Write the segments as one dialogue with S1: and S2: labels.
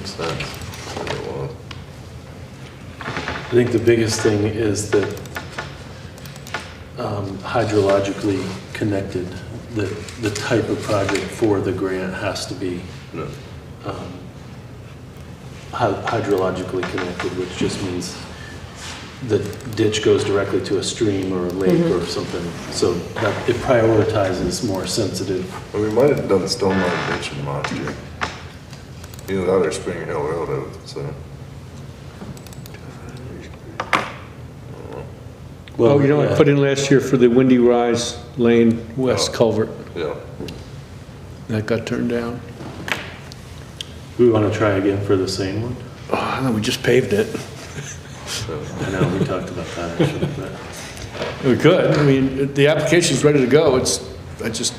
S1: Makes sense.
S2: I think the biggest thing is that hydrologically connected, the type of project for the grant has to be hydrologically connected, which just means the ditch goes directly to a stream or a lake or something, so that it prioritizes more sensitive.
S1: Well, we might have done stone line ditching last year. Either that or Spring Hill Road out, so.
S3: Well, you know, I put in last year for the Windy Rise Lane West culvert.
S1: Yeah.
S3: That got turned down.
S2: We want to try again for the same one?
S3: Oh, no, we just paved it.
S2: I know, we talked about that actually, but.
S3: We could. I mean, the application's ready to go. I just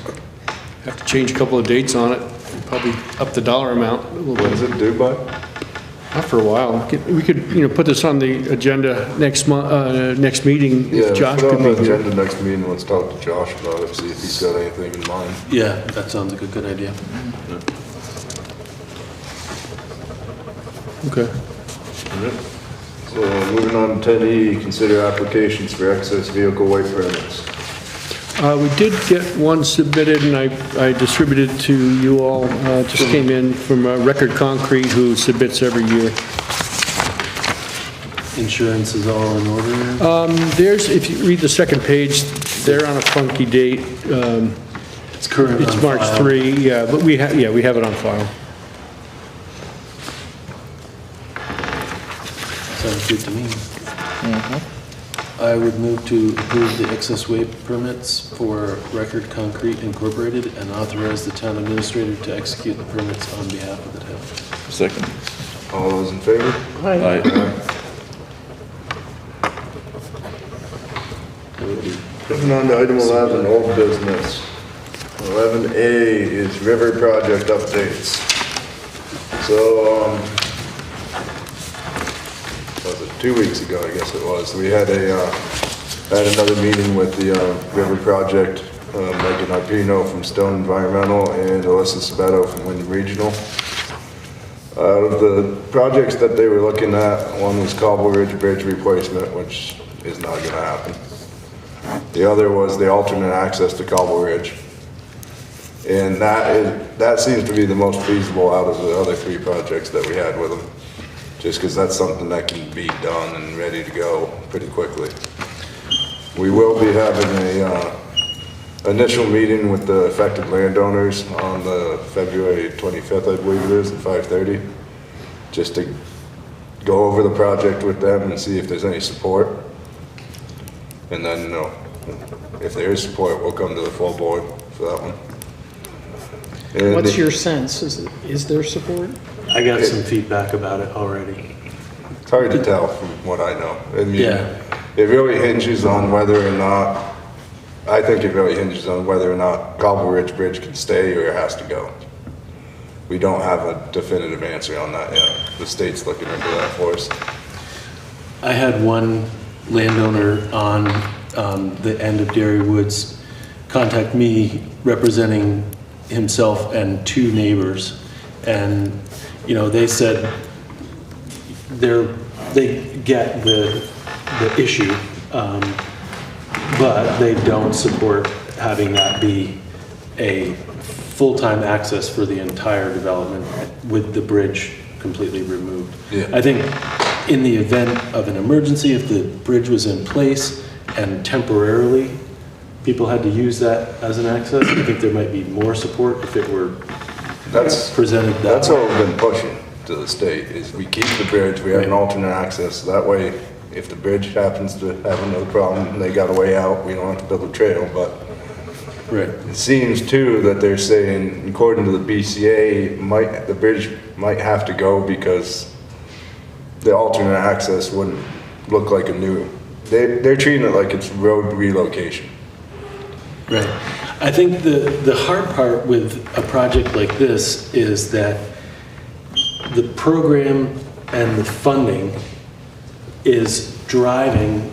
S3: have to change a couple of dates on it. Probably up the dollar amount a little bit.
S1: When's it due by?
S3: Not for a while. We could, you know, put this on the agenda next month, next meeting.
S1: Yeah,
S3: If Josh
S1: put it
S3: could
S1: on
S3: be
S1: the
S3: here.
S1: agenda next meeting, let's talk to Josh about it, see if he's got anything in mind.
S2: Yeah, that sounds like a good idea.
S3: Okay.
S1: So moving on to 10E, consider applications for excess vehicle weight permits.
S3: We did get one submitted, and I distributed to you all. Just came in from Record Concrete, who submits every year.
S2: Insurance is all in order now?
S3: There's, if you read the second page, they're on a funky date.
S2: It's current
S3: It's
S2: on
S3: March
S2: file.
S3: 3, yeah, but we have it on file.
S2: Sounds good to me. I would move to approve the excess weight permits for Record Concrete Incorporated and authorize the town administrator to execute the permits on behalf of the town.
S4: Second.
S1: All those in favor?
S4: Aye.
S2: That would be,
S1: Moving on to item 11, old business. 11A is river project updates. So, was it 2 weeks ago, I guess it was, we had another meeting with the river project, Megan Arpino from Stone Environmental and Alyssa Sabeto from Wyndham Regional. Out of the projects that they were looking at, one was Cobble Ridge Bridge replacement, which is not gonna happen. The other was the alternate access to Cobble Ridge. And that seems to be the most feasible out of the other three projects that we had with them. Just because that's something that can be done and ready to go pretty quickly. We will be having a initial meeting with the affected landowners on the February 25th, I believe it is, at 5:30. Just to go over the project with them and see if there's any support. And then, you know, if there is support, we'll come to the full board for that one. And
S5: What's your sense? Is there support?
S2: I got some feedback about it already.
S1: It's hard to tell from what I know. I mean,
S2: Yeah.
S1: it really hinges on whether or not, I think it really hinges on whether or not Cobble Ridge Bridge can stay or it has to go. We don't have a definitive answer on that yet. The state's looking into that for us.
S2: I had one landowner on the end of Dairy Woods contact me representing himself and two neighbors, and you know, they said they get the issue, but they don't support having that be a full-time access for the entire development with the bridge completely removed.
S1: Yeah.
S2: I think in the event of an emergency, if the bridge was in place and temporarily people had to use that as an access, I think there might be more support if it were presented that
S1: That's
S2: way.
S1: what we've been pushing to the state, is we keep the bridge, we have an alternate access, that way, if the bridge happens to have another problem and they got a way out, we don't have to build a trail, but
S2: Right.
S1: it seems too that they're saying, according to the BCA, the bridge might have to go because the alternate access wouldn't look like a new, they're treating it like it's road relocation.
S2: Right. I think the hard part with a project like this is that the program and the funding is driving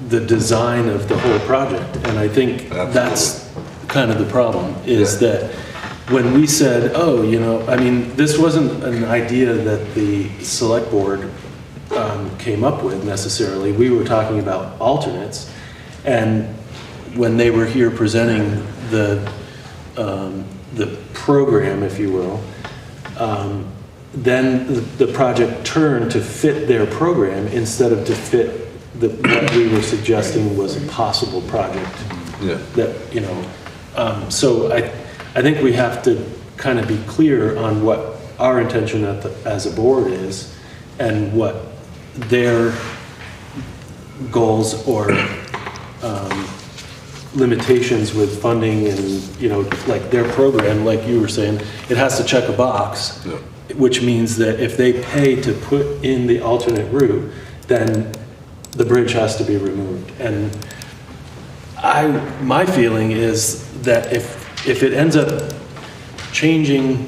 S2: the design of the whole project. And I think that's kind of the problem, is that when we said, oh, I mean, this wasn't an idea that the select board came up with necessarily. We were talking about alternates, and when they were here presenting the program, if you will, then the project turned to fit their program instead of to fit what we were suggesting was a possible project.
S1: Yeah.
S2: That, so I think we have to kind of be clear on what our intention as a board is and what their goals or limitations with funding and, like their program, like you were saying, it has to check a box,
S1: Yeah.
S2: which means that if they pay to put in the alternate route, then the bridge has to be removed. And my feeling is that if it ends up changing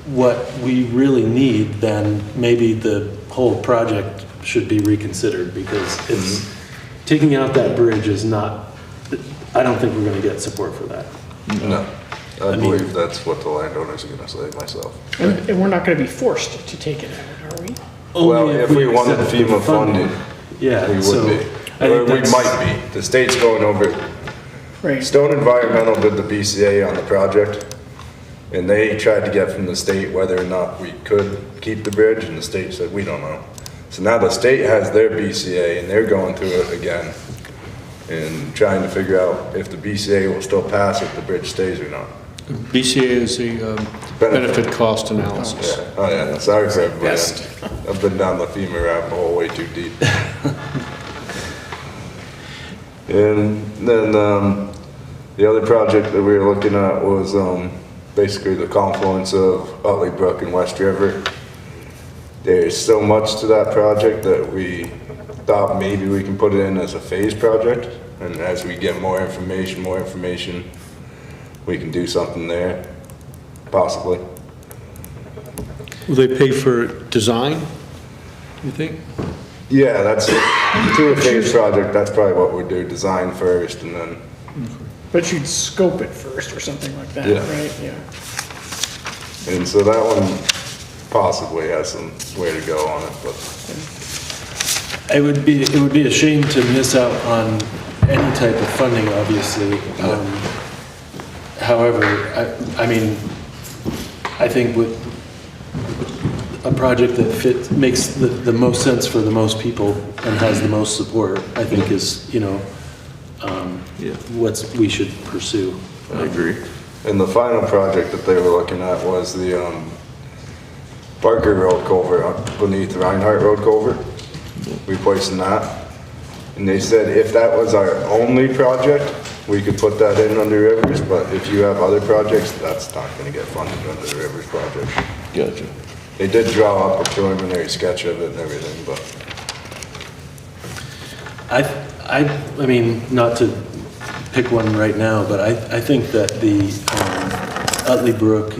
S2: what we really need, then maybe the whole project should be reconsidered, because it's, taking out that bridge is not, I don't think we're gonna get support for that.
S1: No, I
S2: mean-
S1: believe that's what the landowners are gonna say myself.
S5: And we're not gonna be forced to take it out, are we?
S1: Well,
S2: Only
S1: if we wanted
S2: accept the
S1: FEMA funding,
S2: Yeah,
S1: we
S2: so
S1: would be.
S2: I
S1: Or
S2: think
S1: we
S2: that's-
S1: might be. The state's going over,
S5: Right.
S1: Stone Environmental did the BCA on the project, and they tried to get from the state whether or not we could keep the bridge, and the state said, we don't know. So now the state has their BCA, and they're going through it again, and trying to figure out if the BCA will still pass if the bridge stays or not.
S3: BCA is the benefit cost analysis.
S1: Yeah. Oh, yeah, sorry for everybody.
S5: Best.
S1: I've been down the FEMA rabbit hole way too deep. And then, the other project that we were looking at was, basically the confluence of Utley Brook and West River. There's so much to that project that we thought maybe we can put it in as a phase project. And as we get more information, we can do something there, possibly.
S3: Will they pay for design, you think?
S1: Yeah, that's, through a phase project, that's probably what we'd do, design first and then,
S5: But you'd scope it first or something like that,
S1: Yeah.
S5: right? Yeah.
S1: and so that one possibly has some way to go on it, but,
S2: it would be a shame to miss out on any type of funding, obviously. However, I mean, I think with a project that makes the most sense for the most people and has the most support, I think is, what we should pursue.
S3: I agree.
S1: and the final project that they were looking at was the, Barker Road culvert beneath Reinhardt Road culvert, replacing that. And they said if that was our only project, we could put that in under Rivers, but if you have other projects, that's not gonna get funded under the Rivers project.
S3: Gotcha.
S1: They did draw up a preliminary sketch of it and everything, but,
S2: I mean, not to pick one right now, but I think that the Utley Brook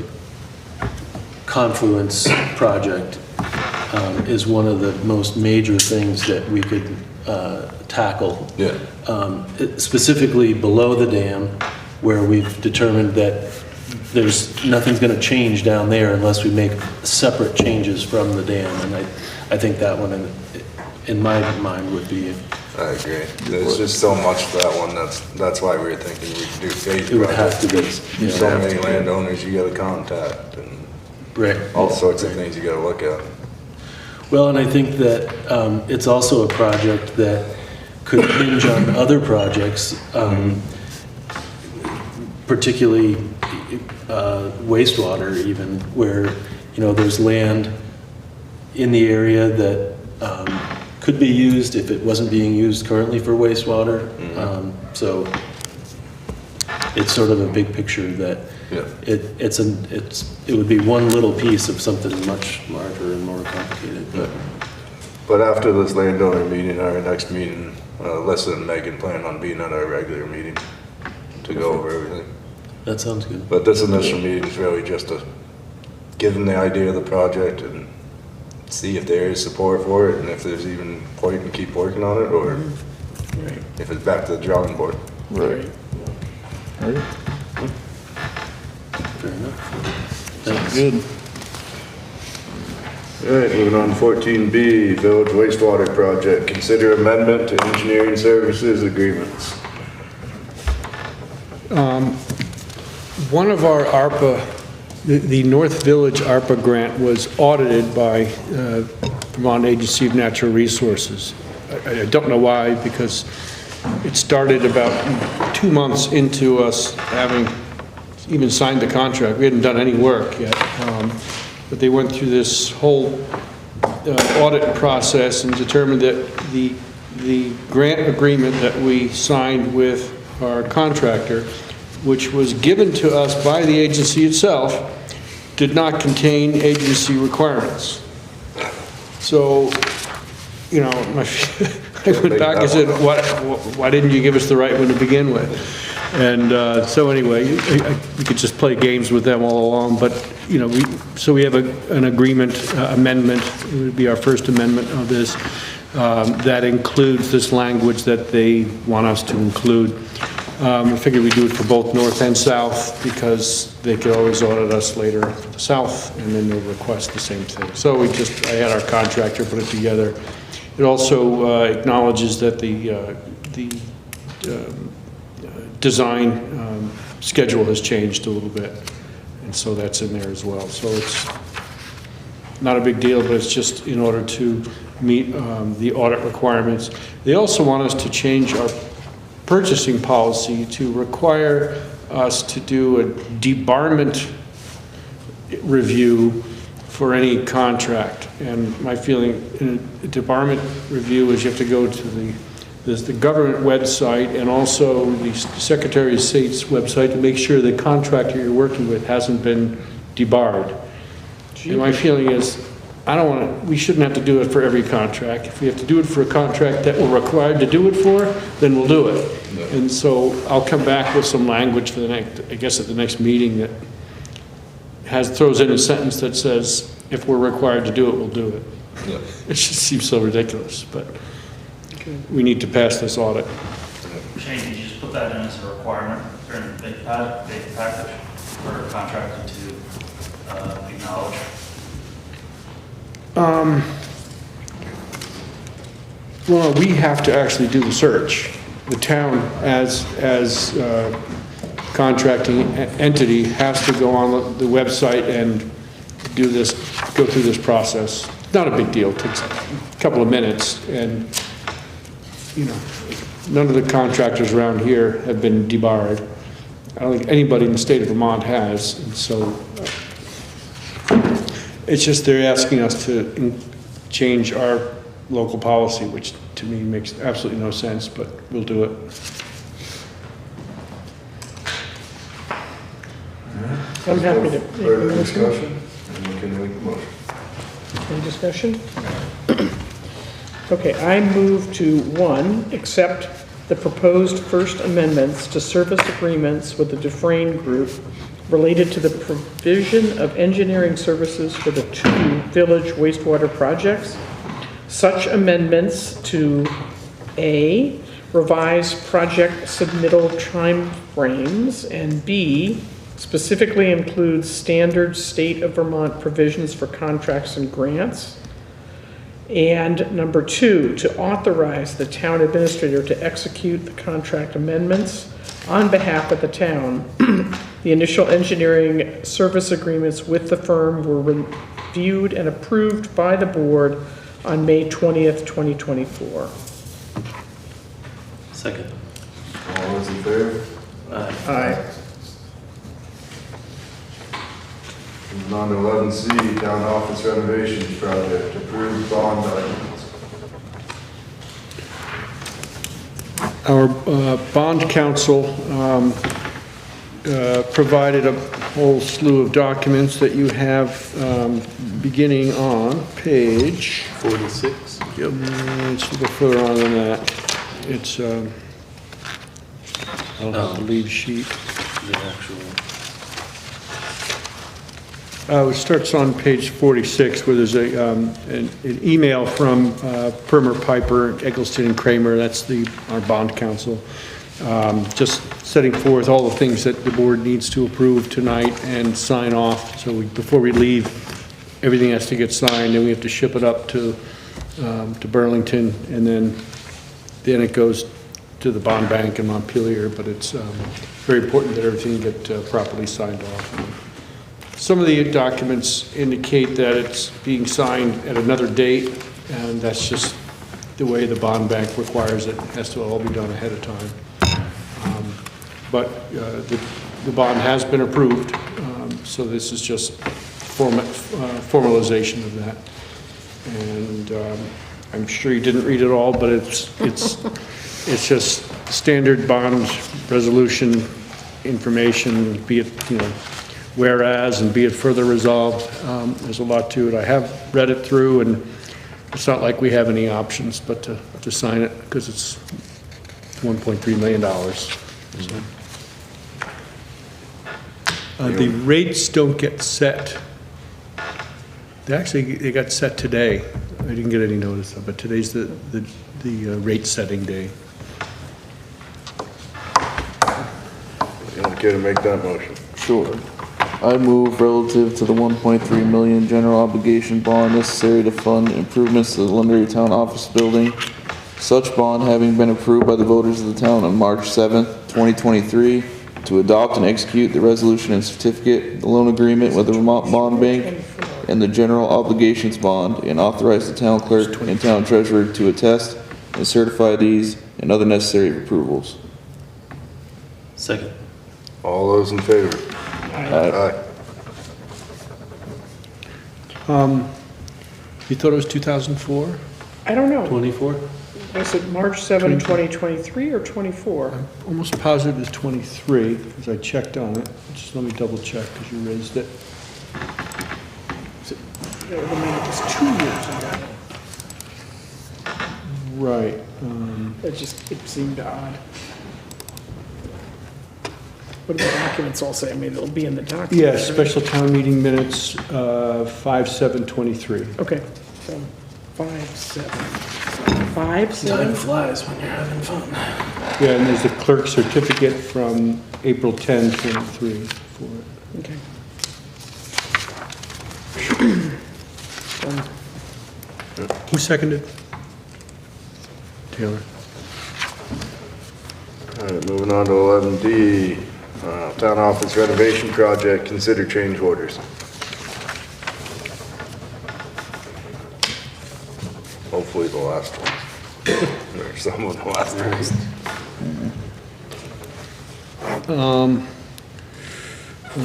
S2: confluence project is one of the most major things that we could tackle.
S1: yeah.
S2: Specifically below the dam, where we've determined that nothing's gonna change down there unless we make separate changes from the dam. And I think that one, in my mind, would be,
S1: I agree. There's just so much to that one, that's why we were thinking we could do phase
S2: It would have to be,
S1: projects.
S2: yeah.
S1: So many landowners you gotta contact and
S2: right.
S1: all sorts of things you gotta look at.
S2: Well, and I think that it's also a project that could hinge on other projects, particularly wastewater even, where, there's land in the area that could be used if it wasn't being used currently for wastewater. So it's sort of a big picture that
S1: Yeah.
S2: it would be one little piece of something much larger and more complicated.
S1: Yeah. But after this landowner meeting, our next meeting, Alyssa and Megan plan on being at our regular meeting to go over everything.
S2: That sounds good.
S1: But this initial meeting is really just to give them the idea of the project and see if there is support for it and if there's even point in keep working on it or
S5: Right.
S1: if it's back to the drawing board.
S5: Right.
S2: Fair enough. Thanks.
S5: Good.
S1: All right, moving on to 14B, Village Wastewater Project. Consider amendment to engineering services agreements.
S3: One of our ARPA, the North Village ARPA grant was audited by Vermont Agency of Natural Resources. I don't know why, because it started about 2 months into us having even signed the contract. We hadn't done any work yet. But they went through this whole audit process and determined that the grant agreement that we signed with our contractor, which was given to us by the agency itself, did not contain agency requirements. So, you know, I went back and said, why didn't you give us the right one to begin with? And so anyway, we could just play games with them all along, but, you know, we have an agreement amendment. It would be our first amendment of this that includes this language that they want us to include. I figured we'd do it for both north and south, because they could always audit us later for the south, and then they'll request the same thing. So I had our contractor put it together. It also acknowledges that the design schedule has changed a little bit, and so that's in there as well. So it's not a big deal, but it's just in order to meet the audit requirements. They also want us to change our purchasing policy to require us to do a debarment review for any contract. And my feeling in a debarment review is you have to go to the government website and also the Secretary of State's website to make sure the contractor you're working with hasn't been debarred. And my feeling is, we shouldn't have to do it for every contract. If we have to do it for a contract that we're required to do it for, then we'll do it.
S1: Yeah.
S3: And so I'll come back with some language for the next, I guess at the next meeting, that throws in a sentence that says, if we're required to do it, we'll do it.
S1: Yeah.
S3: It just seems so ridiculous, but we need to pass this audit.
S4: Shane, did you just put that in as a requirement during the bid package for a contractor to acknowledge?
S3: Well, we have to actually do the search. The town, as contracting entity, has to go on the website and go through this process. Not a big deal, it takes a couple of minutes, and, you know, none of the contractors around here have been debarred. I don't think anybody in the state of Vermont has, and so it's just they're asking us to change our local policy, which to me makes absolutely no sense, but we'll do it.
S5: I'm happy to make
S1: Further
S5: a
S1: discussion,
S5: motion.
S1: and we can make the motion.
S5: Any discussion? Okay, I move to, 1, accept the proposed first amendments to service agreements with the Dufresne Group related to the provision of engineering services for the 2 village wastewater projects. Such amendments to A, revise project submittal timeframes, and B, specifically includes standard state of Vermont provisions for contracts and grants. And number 2, to authorize the town administrator to execute the contract amendments on behalf of the town. The initial engineering service agreements with the firm were reviewed and approved by the board on May 20th, 2024.
S2: Second.
S1: All those in favor?
S5: Aye.
S1: Moving on to 11C, Town Office Renovations Project, approved bond documents.
S3: Our bond counsel provided a whole slew of documents that you have beginning on page
S2: 46.
S3: Yep. It should go further on than that. It's, I don't have the lead sheet.
S2: The actual.
S3: It starts on page 46, where there's an email from Permer Piper, Eggleston and Kramer, that's our bond counsel. Just setting forth all the things that the board needs to approve tonight and sign off. So before we leave, everything has to get signed, and we have to ship it up to Burlington, and then it goes to the bond bank in Montpelier, but it's very important that everything get properly signed off. Some of the documents indicate that it's being signed at another date, and that's just the way the bond bank requires it. It has to all be done ahead of time. But the bond has been approved, so this is just formalization of that. And I'm sure you didn't read it all, but it's just standard bond resolution information, be it, whereas and be it further resolved. There's a lot to it. I have read it through, and it's not like we have any options but to sign it, because it's $1.3 million. So. The rates don't get set. They got set today. I didn't get any notice of it. Today's the rate setting day.
S1: You okay to make that motion?
S6: Sure. I move relative to the 1.3 million general obligation bond necessary to fund improvements to the Londonderry Town Office Building. Such bond having been approved by the voters of the town on March 7th, 2023, to adopt and execute the resolution and certificate, the loan agreement with the Vermont Bond Bank, and the general obligations bond, and authorize the town clerk and town treasurer to attest and certify these and other necessary approvals.
S2: Second.
S1: All those in favor? Aye.
S3: You thought it was 2004?
S5: I don't know.
S2: 24?
S5: Was it March 7, 2023 or 24?
S3: I'm almost positive it's 23, because I checked on it. Just let me double check, because you raised it.
S5: I mean, it was 2 years ago.
S3: Right.
S5: It seemed odd. What do the documents all say? I mean, it'll be in the documents.
S3: Yeah,
S5: right?
S3: special town meeting minutes, 5/7/23.
S5: Okay, so 5/7. 5/7?
S2: Time flies when you're having fun.
S3: Yeah, and there's a clerk certificate from April 10, 23 for it.
S5: Okay.
S3: Who seconded? Taylor.
S1: All right, moving on to 11D, town office renovation project, consider change orders. Hopefully the last one. Or some of the last ones.
S3: Hold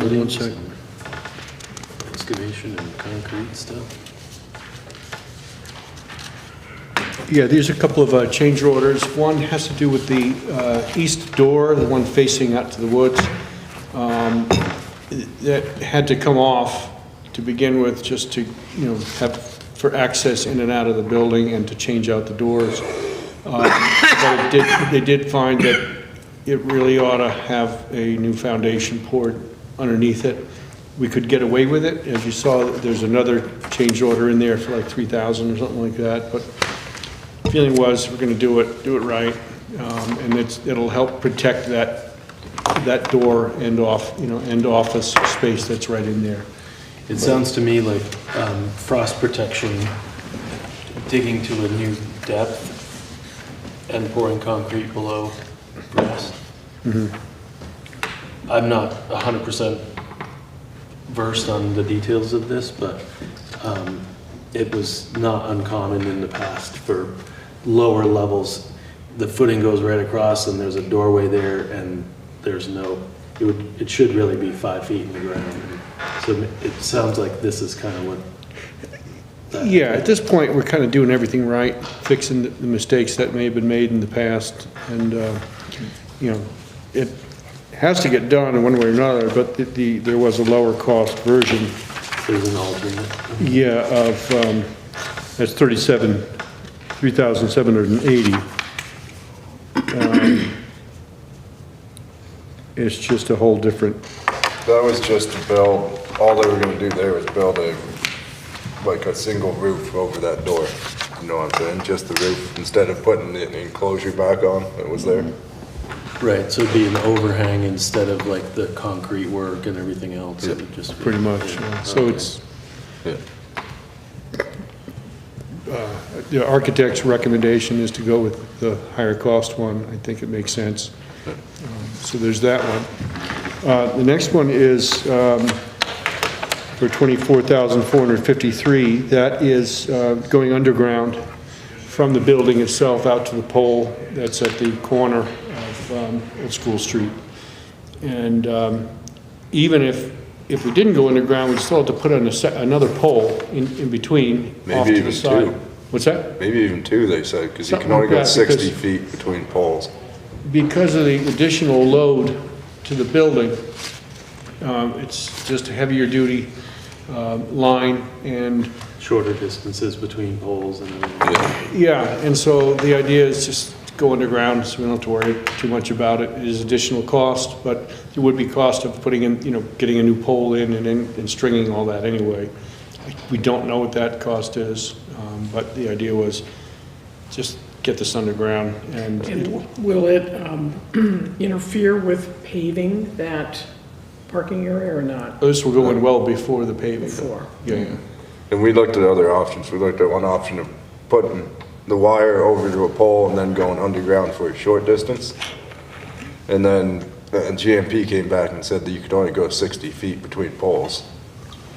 S3: on one second.
S2: Excavation and concrete stuff.
S3: Yeah, there's a couple of change orders. One has to do with the east door, the one facing out to the woods. That had to come off to begin with, just to, have for access in and out of the building and to change out the doors. But they did find that it really ought to have a new foundation poured underneath it. We could get away with it. As you saw, there's another change order in there for like $3,000 or something like that. But feeling was we're going to do it right, and it'll help protect that door and end office space that's right in there.
S2: It sounds to me like frost protection, digging to a new depth and pouring concrete below frost.
S3: Mm-hmm.
S2: I'm not 100% versed on the details of this, but it was not uncommon in the past for lower levels. The footing goes right across and there's a doorway there, and there's it should really be 5 feet in the ground. So it sounds like this is kind of what.
S3: Yeah, at this point, we're kind of doing everything right, fixing the mistakes that may have been made in the past, and, it has to get done in one way or another, but there was a lower cost version.
S2: There's an alternate.
S3: Yeah, that's $3,780. It's just a whole different,
S1: That was just to build, all they were gonna do there was build a single roof over that door. You know what I'm saying? Just the roof, instead of putting the enclosure back on that was there.
S2: Right, so it'd be an overhang instead of like the concrete work and everything else. It would just be-
S3: Pretty much,
S2: yeah.
S3: so
S2: Okay.
S3: it's,
S1: Yeah.
S3: the architect's recommendation is to go with the higher cost one. I think it makes sense. So there's that one. The next one is for $24,453. That is going underground from the building itself out to the pole that's at the corner of Old School Street. And even if we didn't go underground, we'd still have to put on another pole in between, off
S1: Maybe
S3: to
S1: even
S3: the side.
S1: two.
S3: What's that?
S1: Maybe even two, they said, because you can
S3: Something
S1: only
S3: like
S1: go
S3: that,
S1: 60
S3: because-
S1: feet between poles.
S3: Because of the additional load to the building, it's just a heavier duty line, and
S2: Shorter distances between poles and everything.
S1: Yeah.
S3: yeah, and so the idea is just go underground, so we don't have to worry too much about it. It is additional cost, but there would be cost of putting in, getting a new pole in and stringing all that anyway. We don't know what that cost is, but the idea was just get this underground, and
S5: And will it interfere with paving that parking area or not
S3: this will go in well before the paving.
S5: before?
S3: Yeah.
S1: And we looked at other options. We looked at one option of putting the wire over to a pole and then going underground for a short distance. And then GMP came back and said that you could only go 60 feet between poles.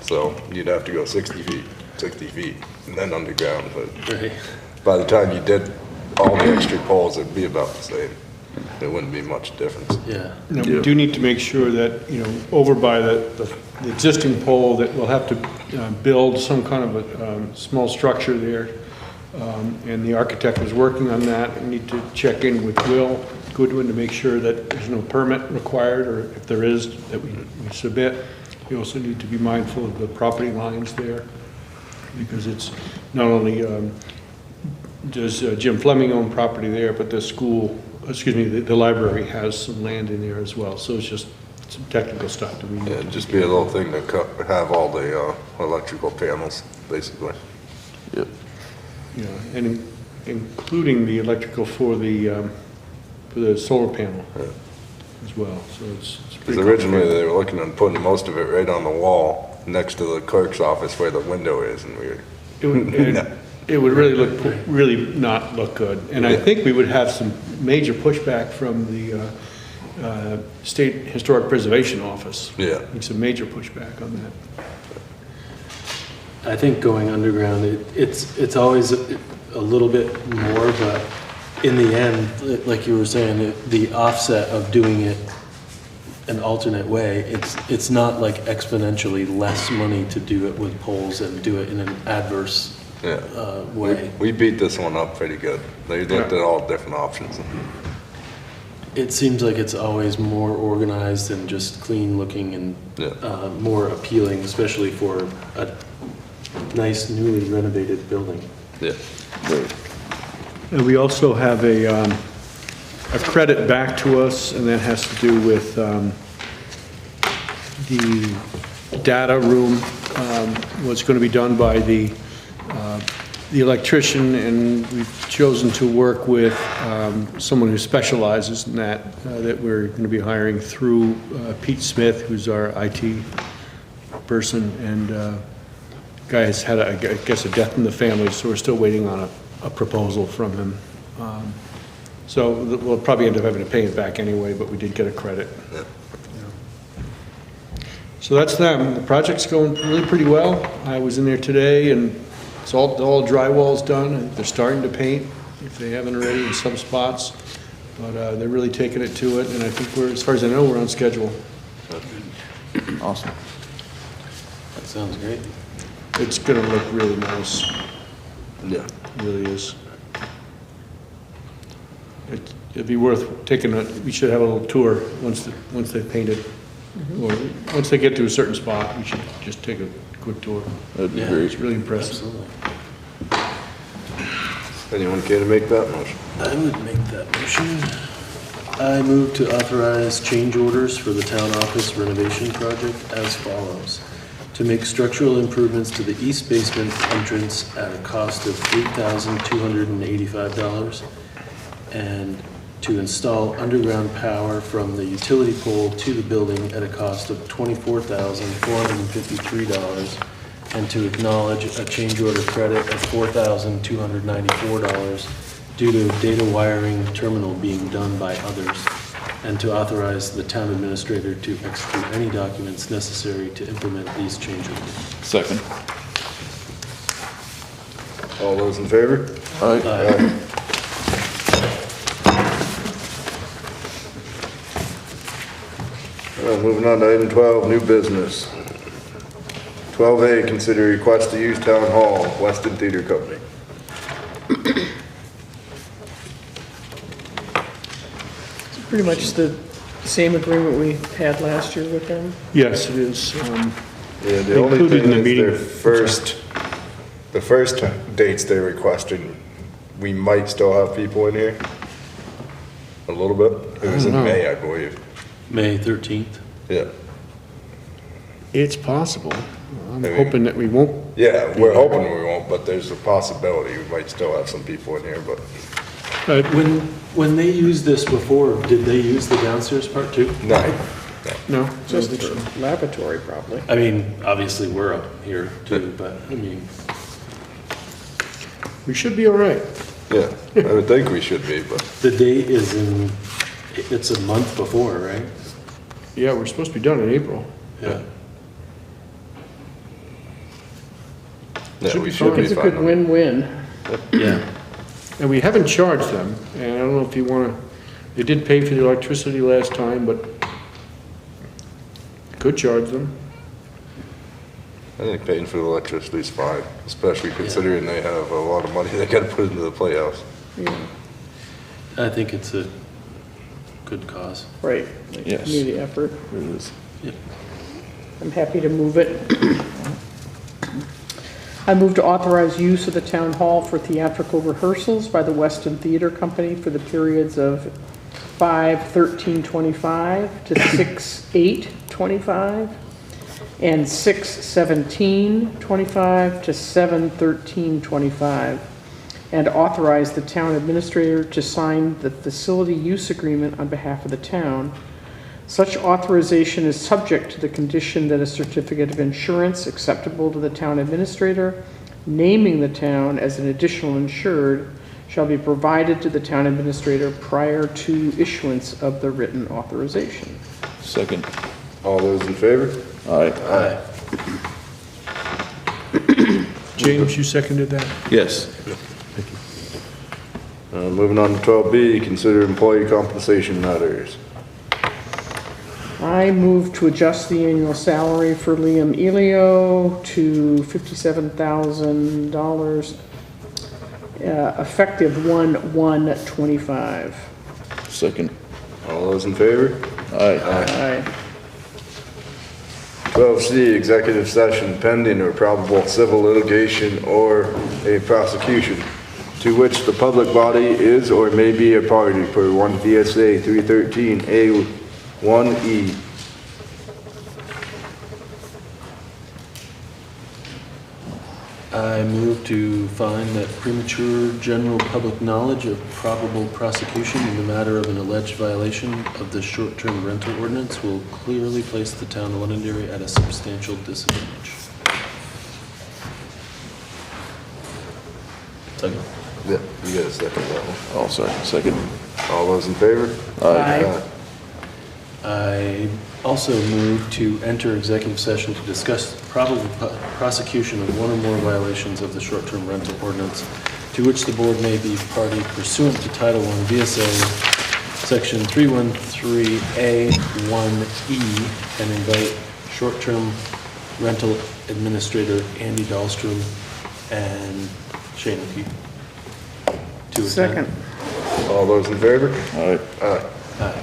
S1: So you'd have to go 60 feet, and then underground. But
S2: Right.
S1: by the time you did all the extra poles, it'd be about the same. There wouldn't be much difference.
S2: Yeah.
S3: Now, we do need to make sure that, over by the existing pole, that we'll have to build some kind of a small structure there. And the architect is working on that. We need to check in with Will Goodwin to make sure that there's no permit required, or if there is, that we submit. We also need to be mindful of the property lines there, because it's not only, does Jim Fleming own property there, but the school, the library has some land in there as well. So it's just some technical stuff that we need
S1: Yeah,
S3: to
S1: it'd just be a little thing to have all the electrical panels, basically.
S6: Yep.
S3: and including the electrical for the solar panel as well. So it's
S1: Because
S3: pretty
S1: originally
S3: complicated.
S1: they were looking on putting most of it right on the wall next to the clerk's office where the window is, and we were,
S3: It would really not look good. And I
S1: Yeah.
S3: think we would have some major pushback from the State Historic Preservation Office.
S1: Yeah.
S3: Some major pushback on that.
S2: I think going underground, it's always a little bit more, but in the end, like you were saying, the offset of doing it an alternate way, it's not like exponentially less money to do it with poles and do it in an adverse
S1: yeah.
S2: way.
S1: We beat this one up pretty good. They looked at all different options.
S2: It seems like it's always more organized and just clean looking and
S1: Yeah.
S2: more appealing, especially for a nice newly renovated building.
S1: Yeah.
S3: And we also have a credit back to us, and that has to do with the data room was going to be done by the electrician, and we've chosen to work with someone who specializes in that, that we're going to be hiring through Pete Smith, who's our IT person, and guy has had, I guess, a death in the family, so we're still waiting on a proposal from him. So we'll probably end up having to pay it back anyway, but we did get a credit.
S1: Yeah.
S3: So that's them. The project's going really pretty well. I was in there today, and it's all drywall's done, and they're starting to paint, if they haven't already, in some spots. But they're really taking it to it, and I think we're, as far as I know, we're on schedule.
S6: Awesome.
S2: That sounds great.
S3: It's gonna look really nice.
S1: Yeah.
S3: It really is. It'd be worth taking we should have a little tour once they've painted. Or once they get to a certain spot, we should just take a quick tour.
S6: That'd be
S2: Yeah.
S6: great.
S3: It's really impressive.
S2: Absolutely.
S1: Anyone care to make that motion?
S2: I would make that motion. I move to authorize change orders for the town office renovation project as follows. To make structural improvements to the east basement entrance at a cost of $8,285, and to install underground power from the utility pole to the building at a cost of $24,453, and to acknowledge a change order credit of $4,294 due to data wiring terminal being done by others, and to authorize the town administrator to execute any documents necessary to implement these change orders.
S6: Second.
S1: All those in favor?
S6: Aye.
S2: Aye.
S1: Moving on to item 12, new business. 12A, consider request to use town hall, Weston Theater Company.
S5: It's pretty much the same agreement we had last year with them.
S3: Yes, it is.
S1: Yeah, the only
S3: Included
S1: thing
S3: in the
S1: is
S3: meeting.
S1: the first dates they requested, we might still have people in here. A little bit. It was in
S3: don't know.
S1: May, I believe.
S2: May 13th.
S1: Yeah.
S3: It's possible. I'm
S1: Maybe.
S3: hoping that we won't.
S1: Yeah, we're hoping we won't, but there's a possibility we might still have some people in here, but
S3: But
S2: When they used this before, did they use the downstairs part too?
S1: no.
S3: no,
S5: Just for laboratory, probably.
S2: I mean, obviously, we're up here too, but, I mean,
S3: we should be all right.
S1: Yeah, I would think we should be, but
S2: the date is it's a month before, right?
S3: Yeah, we're supposed to be done in April.
S2: Yeah.
S1: yeah,
S3: Should
S1: we
S3: be
S1: should
S3: fine.
S1: be
S5: It's a
S1: fine.
S5: good win-win.
S2: Yeah.
S3: And we haven't charged them, and I don't know if you want to, they did pay for the electricity last time, but could charge them.
S1: I think paying for the electricity is fine, especially considering they have a lot of money they gotta put into the playhouse.
S5: Yeah,
S2: I think it's a good cause.
S5: right. Like
S6: Yes.
S5: community effort.
S6: It is.
S2: Yep.
S5: I'm happy to move it. I move to authorize use of the town hall for theatrical rehearsals by the Weston Theater Company for the periods of 5/13/25 to 6/8/25 and 6/17/25 to 7/13/25, and authorize the town administrator to sign the facility use agreement on behalf of the town. Such authorization is subject to the condition that a certificate of insurance acceptable to the town administrator, naming the town as an additional insured, shall be provided to the town administrator prior to issuance of the written authorization.
S6: Second.
S1: All those in favor?
S6: Aye.
S2: Aye.
S3: James, you seconded that?
S6: Yes.
S1: Moving on to 12B, consider employee compensation matters.
S5: I move to adjust the annual salary for Liam Elio to $57,000, effective 1/1/25.
S6: Second.
S1: All those in favor?
S6: Aye.
S5: Aye.
S1: 12C, executive session pending or probable civil litigation or a prosecution to which the public body is or may be a party per 1 VSA 313A1E.
S2: I move to find that premature general public knowledge of probable prosecution in the matter of an alleged violation of the short-term rental ordinance will clearly place the town of Londonderry at a substantial disadvantage. Second.
S1: Yeah, you got a second that one.
S6: Oh, sorry. Second.
S1: All those in favor?
S5: Aye.
S2: I also move to enter executive session to discuss probable prosecution of one or more violations of the short-term rental ordinance to which the board may be party pursuant to Title I VSA, Section 313A1E, and invite short-term rental administrator Andy Dahlstrom and Shane O'Keefe to attend.
S5: Second.
S1: All those in favor?
S6: Aye.
S1: Aye.
S2: Aye.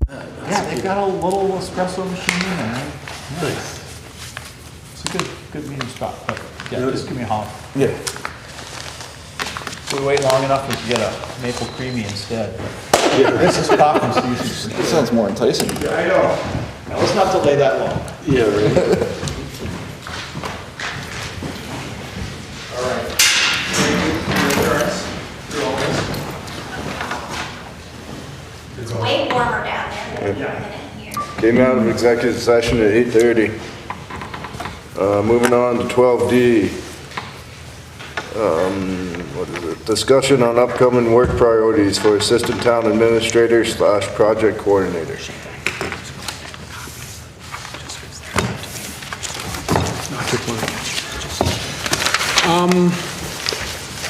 S7: Yeah, they've got a little espresso machine in there.
S2: Nice.
S7: It's a good meeting spot, but yeah, just give me a holler.
S6: Yeah.
S7: If we wait long enough, we can get a maple creamy instead. This is coffee season.
S6: That sounds more enticing.
S7: I know. Now, let's not delay that long.
S2: Yeah, right.
S7: All right. Insurance, through all this.
S8: It's way warmer down there than in here.
S1: Came out of executive session at 8:30. Moving on to 12D. What is it? Discussion on upcoming work priorities for assistant town administrator / project coordinator.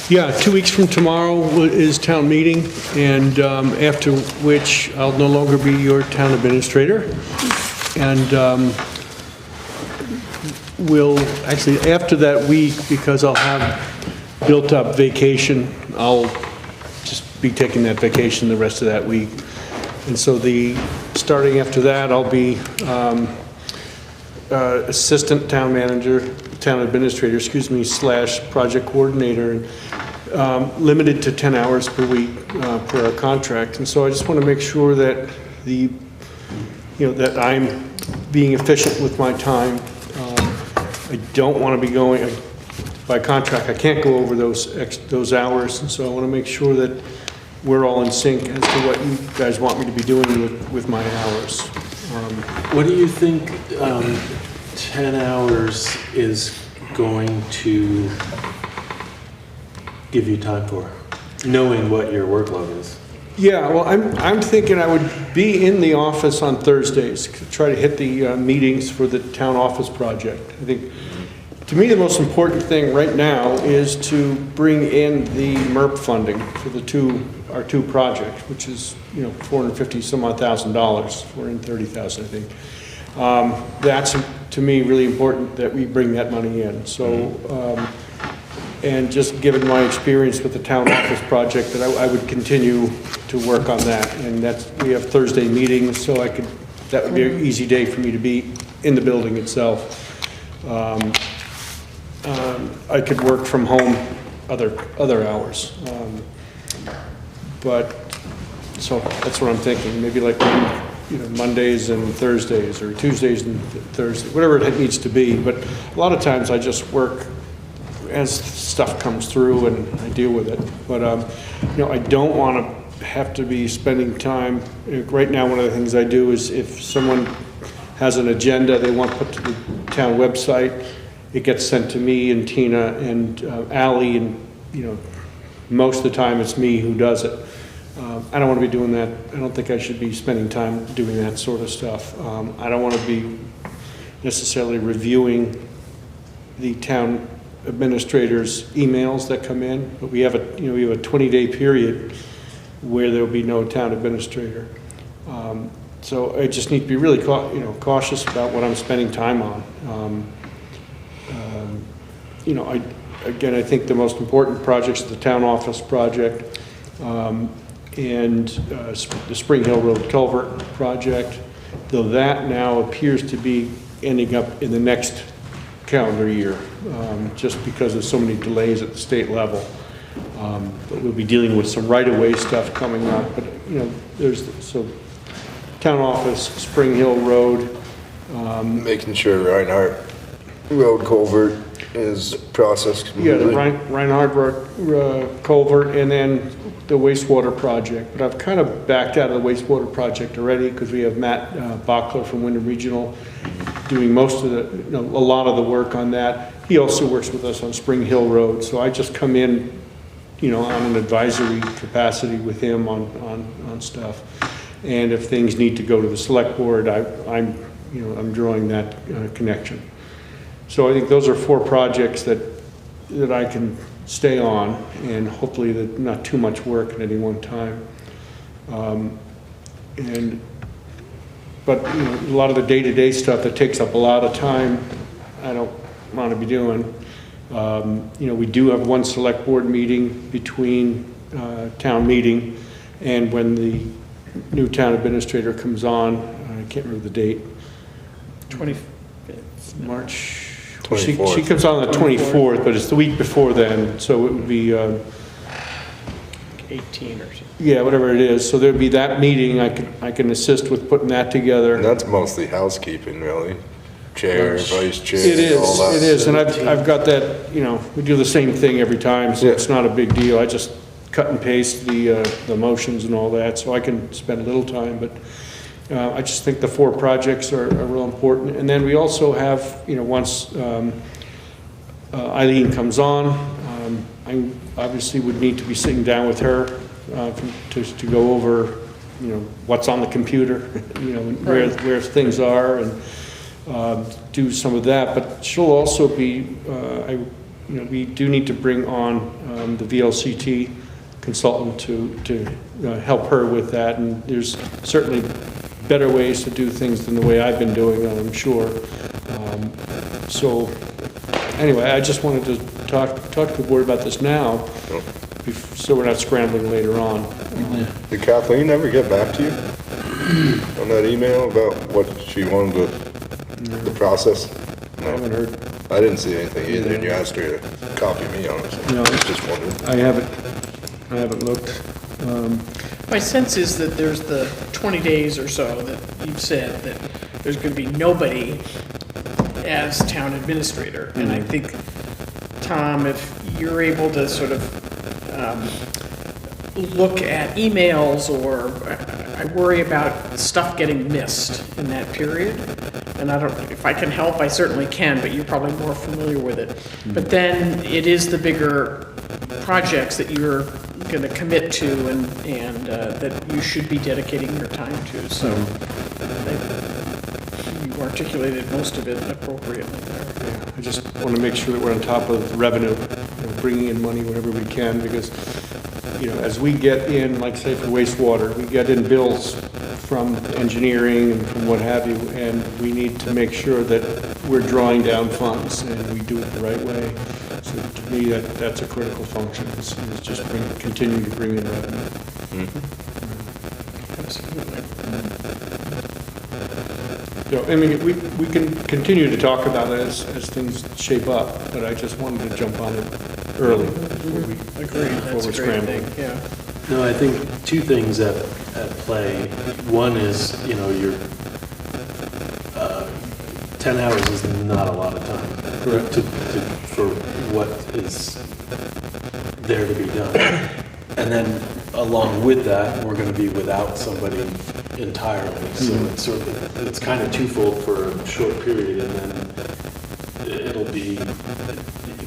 S3: Yeah, 2 weeks from tomorrow is town meeting, and after which I'll no longer be your town administrator. And we'll, actually, after that week, because I'll have built up vacation, I'll just be taking that vacation the rest of that week. And so starting after that, I'll be assistant town manager, town administrator, / project coordinator, and limited to 10 hours per week per our contract. And so I just want to make sure that that I'm being efficient with my time. I don't want to be going, by contract, I can't go over those hours, and so I want to make sure that we're all in sync as to what you guys want me to be doing with my hours.
S2: What do you think 10 hours is going to give you time for, knowing what your workload is?
S3: Yeah, well, I'm thinking I would be in the office on Thursdays, try to hit the meetings for the town office project. I think, to me, the most important thing right now is to bring in the MERP funding for our two projects, which is, $450 some odd thousand, $430,000, I think. That's, to me, really important that we bring that money in. So, and just given my experience with the town office project, that I would continue to work on that. And we have Thursday meetings, so that would be an easy day for me to be in the building itself. I could work from home other hours. But, so that's what I'm thinking, maybe like, Mondays and Thursdays, or Tuesdays and Thursdays, whatever it needs to be. But a lot of times I just work as stuff comes through and I deal with it. But, I don't want to have to be spending time. Right now, one of the things I do is if someone has an agenda they want put to the town website, it gets sent to me and Tina and Ally, and, most of the time it's me who does it. I don't want to be doing that. I don't think I should be spending time doing that sort of stuff. I don't want to be necessarily reviewing the town administrators' emails that come in, but we have a 20-day period where there'll be no town administrator. So I just need to be really cautious about what I'm spending time on. I think the most important projects are the town office project, and the Spring Hill Road culvert project, though that now appears to be ending up in the next calendar year, just because of so many delays at the state level. But we'll be dealing with some right-of-way stuff coming up, but so town office, Spring Hill Road.
S1: Making sure Reinhardt Road culvert is processed
S3: Yeah, the
S1: completely.
S3: Reinhardt Road culvert, and then the wastewater project. But I've kind of backed out of the wastewater project already because we have Matt Bachler from Wyndham Regional doing most of a lot of the work on that. He also works with us on Spring Hill Road, so I just come in, on an advisory capacity with him on stuff. And if things need to go to the select board, I'm drawing that connection. So I think those are 4 projects that I can stay on, and hopefully that not too much work at any one time. But a lot of the day-to-day stuff that takes up a lot of time, I don't want to be doing. We do have one select board meeting between town meeting and when the new town administrator comes on, I can't remember the date,
S5: 25th.
S3: March.
S1: 24th.
S3: She comes on the 24th, but it's the week before then, so it would be,
S5: 18 or something.
S3: yeah, whatever it is. So there'd be that meeting, I can assist with putting that together.
S1: And that's mostly housekeeping, really. Chair, vice chair,
S3: It
S1: all that.
S3: is, and I've got that, we do the same thing every time, so
S1: Yeah.
S3: it's not a big deal. I just cut and paste the motions and all that, so I can spend a little time, but I just think the 4 projects are real important. And then we also have, once Eileen comes on, I obviously would need to be sitting down with her to go over, what's on the computer, where things are, and do some of that. But she'll also be, we do need to bring on the VLCT consultant to help her with that, and there's certainly better ways to do things than the way I've been doing them, I'm sure. So anyway, I just wanted to talk to the board about this now, so we're not scrambling later on.
S1: Did Kathleen ever get back to you on that email about what she wanted the process?
S3: I haven't heard.
S1: I didn't see anything either, and you asked her to copy me on it. So
S3: No.
S1: I was just wondering.
S3: I haven't looked.
S5: My sense is that there's the 20 days or so that you've said that there's going to be nobody as town administrator. And I think, Tom, if you're able to sort of look at emails, or I worry about stuff getting missed in that period. And if I can help, I certainly can, but you're probably more familiar with it. But then it is the bigger projects that you're going to commit to and that you should be dedicating your time to. So you articulated most of it appropriately there.
S3: I just want to make sure that we're on top of revenue, bringing in money whenever we can, because, as we get in, like say for wastewater, we get in bills from engineering and from what have you, and we need to make sure that we're drawing down funds and we do it the right way. So to me, that's a critical function, is just continue to bring in revenue.
S5: Absolutely.
S3: I mean, we can continue to talk about it as things shape up, but I just wanted to jump on it early before we
S5: Agreed, that's
S3: we're
S5: a great
S3: scrambling.
S5: thing, yeah.
S2: No, I think 2 things at play. One is, your 10 hours is not a lot of time for what is there to be done. And then along with that, we're going to be without somebody entirely. So it's kind of twofold for a short period, and then it'll be,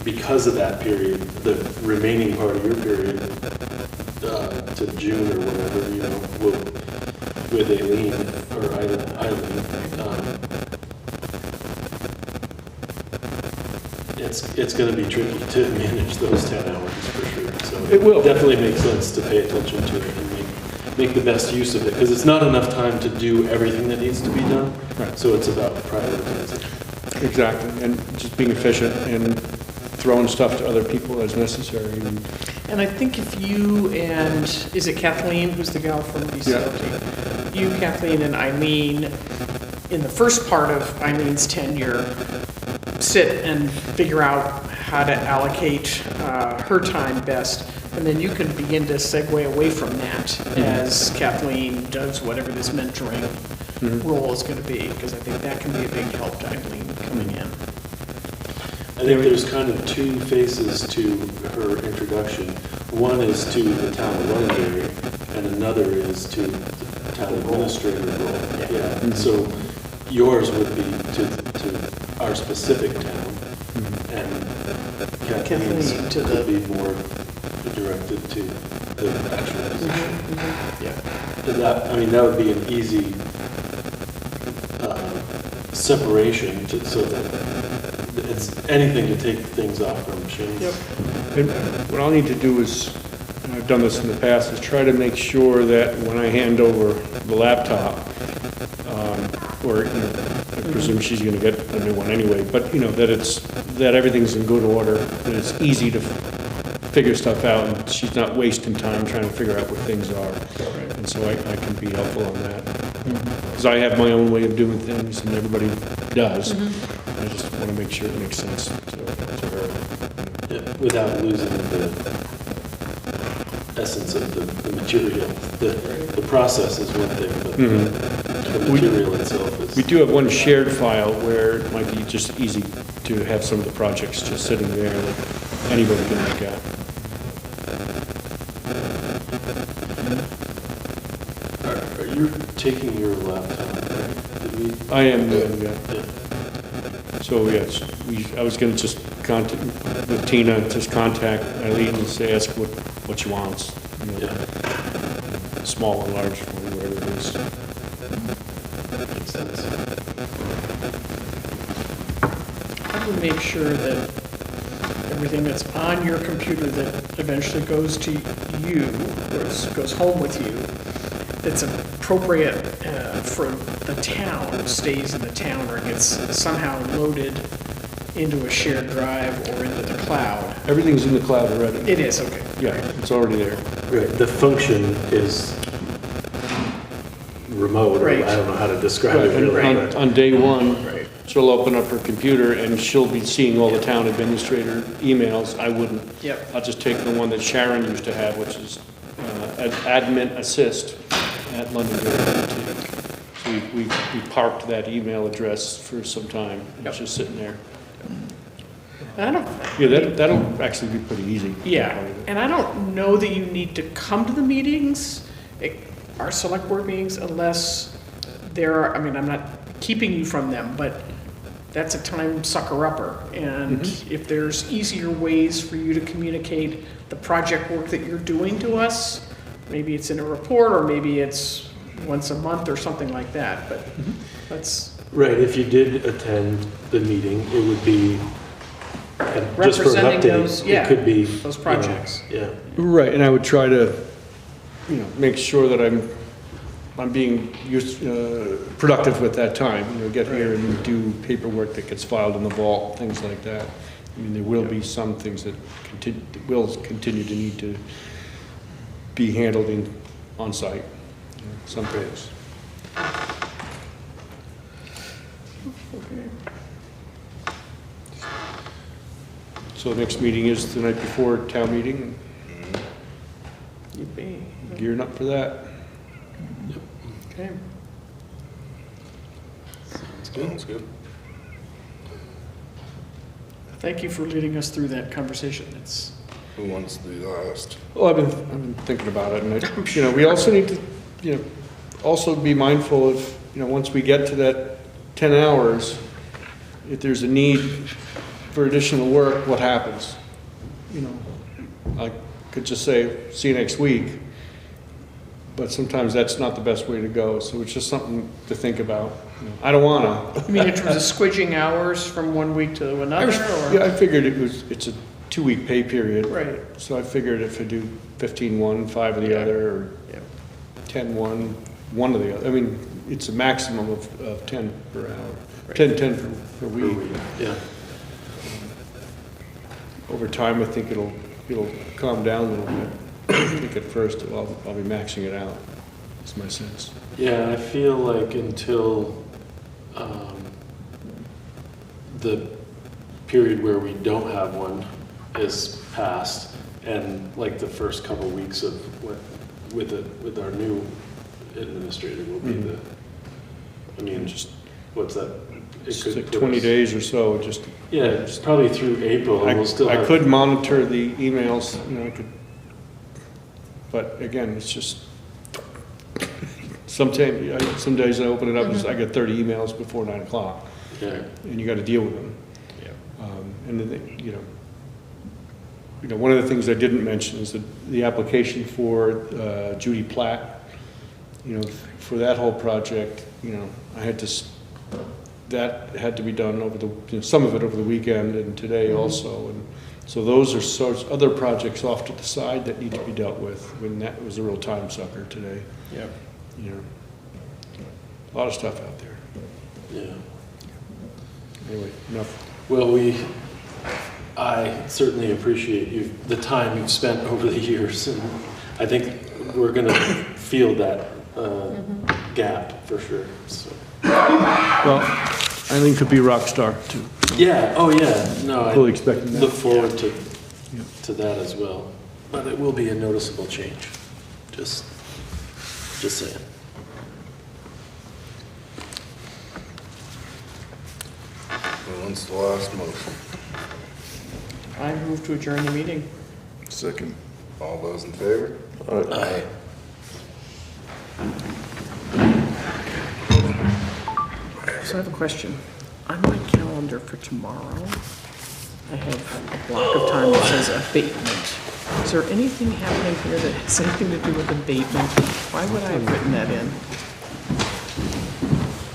S2: because of that period, the remaining part of your period to June or whatever, with Eileen or Eileen, it's going to be tricky to manage those 10 hours for sure. So
S3: It will.
S2: definitely makes sense to pay attention to it and make the best use of it, because it's not enough time to do everything that needs to be done.
S3: Right.
S2: So it's about prioritizing.
S3: Exactly, and just being efficient and throwing stuff to other people as necessary.
S5: And I think if you and, is it Kathleen, who's the gal from BCLT? You, Kathleen, and Eileen, in the first part of Eileen's tenure, sit and figure out how to allocate her time best, and then you can begin to segue away from that as Kathleen does whatever this mentoring role is going to be, because I think that can be a big help to Eileen coming in.
S2: I think there's kind of 2 phases to her introduction. One is to the town of Londonderry, and another is to the town administrator role. Yeah. And so yours would be to our specific town, and Kathleen's
S5: to the-
S2: would be more directed to the actual position.
S5: Yeah.
S2: And that would be an easy separation so that it's anything to take things off from machines.
S5: Yep.
S3: And what I'll need to do is, and I've done this in the past, is try to make sure that when I hand over the laptop, or, I presume she's gonna get a new one anyway, but, that everything's in good order, that it's easy to figure stuff out, and she's not wasting time trying to figure out what things are. And so I can be helpful on that. Because I have my own way of doing things, and everybody does. I just want to make sure it makes sense to her.
S2: Yeah, without losing the essence of the material. The process is one thing, but the material itself is.
S3: We do have one shared file where it might be just easy to have some of the projects just sitting there that anybody can look at.
S2: Are you taking your laptop? Right? Did we?
S3: I am doing that.
S2: Yeah.
S3: So, yes, I was gonna just contact, with Tina, just contact Eileen and say, ask what she wants. You know,
S2: Yeah.
S3: small or large, whatever it is.
S2: Makes sense.
S5: How do we make sure that everything that's on your computer that eventually goes to you, or goes home with you, that's appropriate for the town, stays in the town, or gets somehow loaded into a shared drive or into the cloud?
S3: Everything's in the cloud already.
S5: It is, okay.
S3: Yeah, it's already there.
S2: Right, the function is remote, or
S5: Right.
S2: I don't know how to describe it really.
S3: And on day one,
S5: Right.
S3: she'll open up her computer and she'll be seeing all the town administrator emails. I wouldn't.
S5: Yep.
S3: I'll just take the one that Sharon used to have, which is admin assist at Londonderry. So we parked that email address for some time. It's just sitting there.
S5: I don't,
S3: Yeah, that'll actually be pretty easy.
S5: yeah, and I don't know that you need to come to the meetings, our select board meetings, unless there are, I mean, I'm not keeping you from them, but that's a time sucker-upper. And if there's easier ways for you to communicate the project work that you're doing to us, maybe it's in a report, or maybe it's once a month or something like that, but that's
S2: Right, if you did attend the meeting, it would be, just for an
S5: representing
S2: update,
S5: those, yeah,
S2: it could be.
S5: those projects.
S2: Yeah,
S3: Right, and I would try to, make sure that I'm being productive with that time. Get here and do paperwork that gets filed in the vault, things like that. I mean, there will be some things that will continue to need to be handled on site. Some things. So the next meeting is the night before town meeting.
S5: You'd be,
S3: Gearing up for that.
S5: okay.
S1: Sounds good.
S5: Thank you for leading us through that conversation. It's,
S1: Who wants to be last?
S3: Well, I've been thinking about it, and we also need to, also be mindful of, once we get to that 10 hours, if there's a need for additional work, what happens? I could just say, see you next week, but sometimes that's not the best way to go, so it's just something to think about. I don't wanna.
S5: I mean, in terms of squidging hours from one week to another, or?
S3: Yeah, I figured it's a 2-week pay period.
S5: Right.
S3: So I figured if I do 15 one, 5 of the other, or
S5: Yep.
S3: 10 one, 1 of the other. I mean, it's a maximum of 10 per hour, 10 per week.
S2: yeah.
S3: Over time, I think it'll calm down a little bit. I think at first, I'll be maxing it out, is my sense.
S2: Yeah, I feel like until the period where we don't have one is passed, and like the first couple weeks of with our new administrator will be the, I mean, just, what's that? It
S3: It's
S2: could
S3: like
S2: put
S3: 20
S2: us-
S3: days or so, just.
S2: Yeah, it's probably through April, and we'll still
S3: I
S2: have.
S3: could monitor the emails, but again, it's just, some days I open it up, I get 30 emails before 9 o'clock,
S2: Yeah,
S3: and you gotta deal with them. And then, one of the things I didn't mention is that the application for Judy Platt, for that whole project, I had to, that had to be done over some of it over the weekend and today also. And so those are other projects off to the side that need to be dealt with, when that was a real time sucker today.
S5: Yep.
S3: A lot of stuff out there.
S2: yeah.
S3: Anyway, enough.
S2: Well, I certainly appreciate you, the time you've spent over the years, and I think we're gonna feel that gap for sure, so.
S3: Well, Eileen could be a rock star too.
S2: Yeah, oh yeah, no, I
S3: Fully expecting that.
S2: look forward to that as well, but it will be a noticeable change, just saying.
S1: When's the last motion?
S5: I move to adjourn the meeting.
S1: Second. All those in favor?
S2: Aye.
S5: So I have a question. On my calendar for tomorrow, I have a block of time that says abatement. Is there anything happening here that has anything to do with abatement? Why would I have written that in?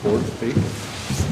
S3: Board speak.